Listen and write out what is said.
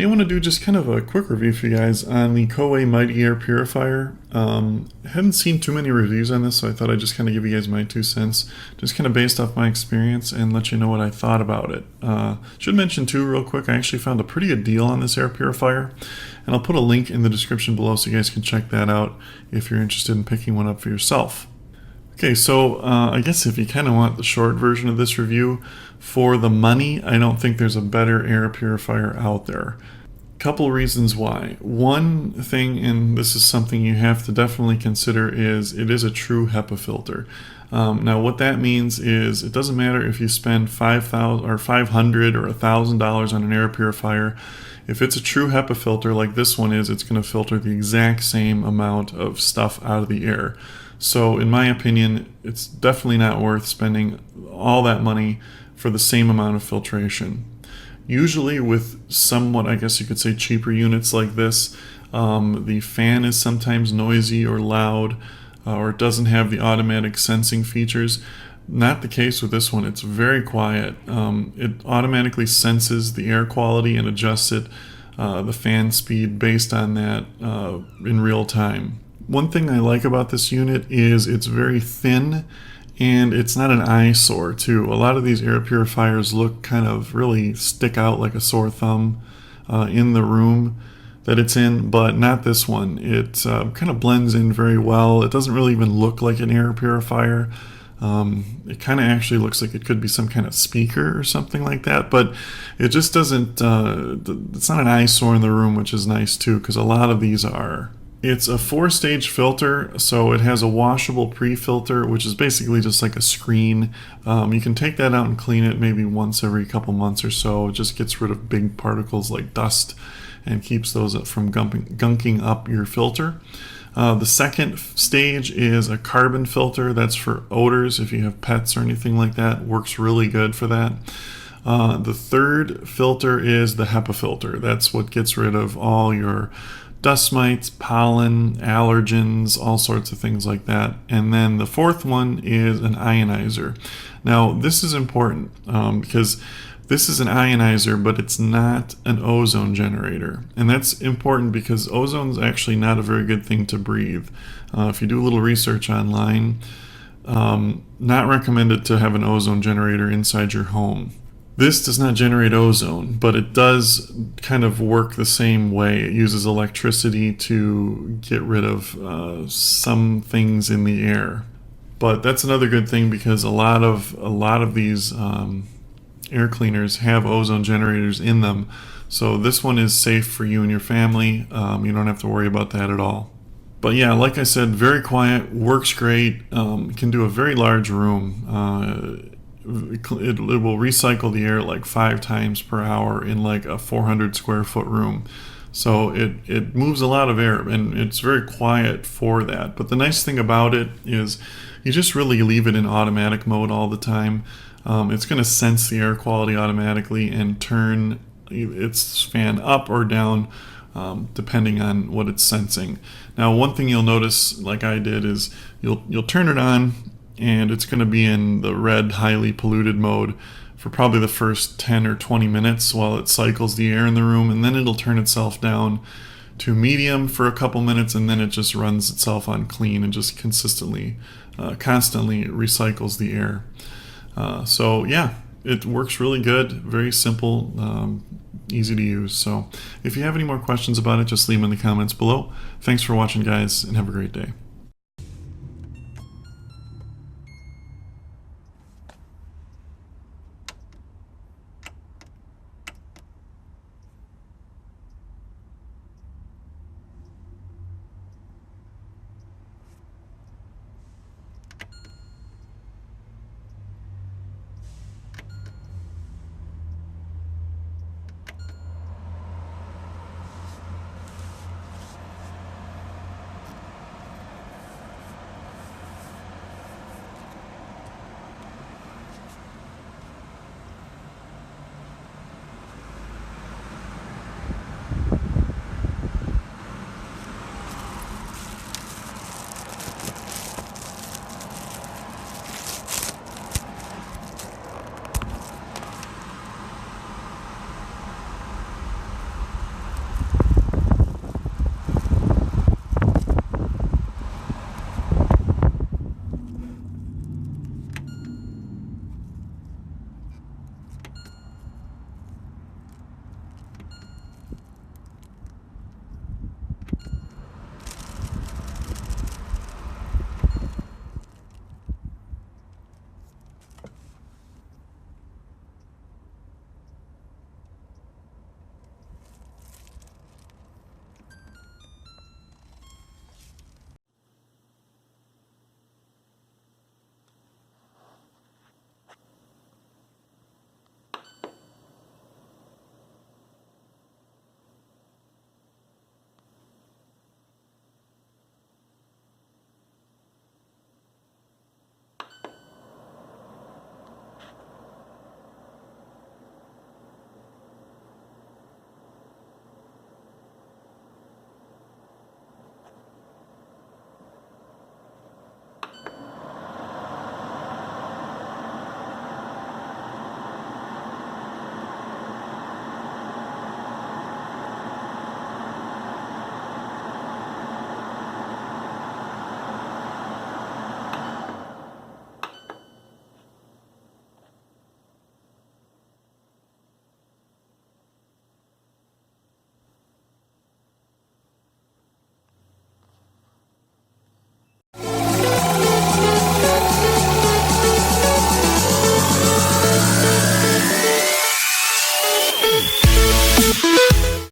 today I want to do just kind of a quick review for you guys on the Coway Mighty Air Purifier. I hadn't seen too many reviews on this, so I thought I'd just kind of give you guys my 2 cents, just kind of based off my experience and let you know what I thought about it. Should mention too real quick, I actually found a pretty good deal on this air purifier, and I'll put a link in the description below so you guys can check that out if you're interested in picking one up for yourself. Okay, so I guess if you kind of want the short version of this review, for the money, I don't think there's a better air purifier out there. Couple reasons why. One thing, and this is something you have to definitely consider, is it is a true HEPA filter. Now what that means is it doesn't matter if you spend $500 or $1,000 on an air purifier. If it's a true HEPA filter like this one is, it's going to filter the exact same amount of stuff out of the air. So in my opinion, it's definitely not worth spending all that money for the same amount of filtration. Usually with somewhat, I guess you could say, cheaper units like this, the fan is sometimes noisy or loud, or it doesn't have the automatic sensing features. Not the case with this one. It's very quiet. It automatically senses the air quality and adjusts it, the fan speed based on that in real time. One thing I like about this unit is it's very thin and it's not an eyesore too. A lot of these air purifiers look kind of really stick out like a sore thumb in the room that it's in, but not this one. It kind of blends in very well. It doesn't really even look like an air purifier. It kind of actually looks like it could be some kind of speaker or something like that, but it just doesn't, it's not an eyesore in the room, which is nice too, because a lot of these are. It's a 4-stage filter, so it has a washable pre-filter, which is basically just like a screen. You can take that out and clean it maybe once every couple months or so. It just gets rid of big particles like dust and keeps those from gunking up your filter. The second stage is a carbon filter. That's for odors. If you have pets or anything like that, works really good for that. The third filter is the HEPA filter. That's what gets rid of all your dust mites, pollen, allergens, all sorts of things like that. And then the fourth one is an ionizer. Now this is important because this is an ionizer, but it's not an ozone generator. And that's important because ozone is actually not a very good thing to breathe. If you do a little research online, not recommended to have an ozone generator inside your home. This does not generate ozone, but it does kind of work the same way. It uses electricity to get rid of some things in the air. But that's another good thing because a lot of these air cleaners have ozone generators in them. So this one is safe for you and your family. You don't have to worry about that at all. But yeah, like I said, very quiet, works great, can do a very large room. It will recycle the air like 5 times per hour in like a 400 square foot room. So it moves a lot of air and it's very quiet for that. But the nice thing about it is you just really leave it in automatic mode all the time. It's going to sense the air quality automatically and turn its fan up or down depending on what it's sensing. Now one thing you'll notice, like I did, is you'll turn it on and it's going to be in the red highly polluted mode for probably the first 10 or 20 minutes while it cycles the air in the room, and then it'll turn itself down to medium for a couple minutes, and then it just runs itself on clean and just constantly recycles the air. So yeah, it works really good, very simple, easy to use. So if you have any more questions about it, just leave them in the comments below. Thanks for watching, guys, and have a great day.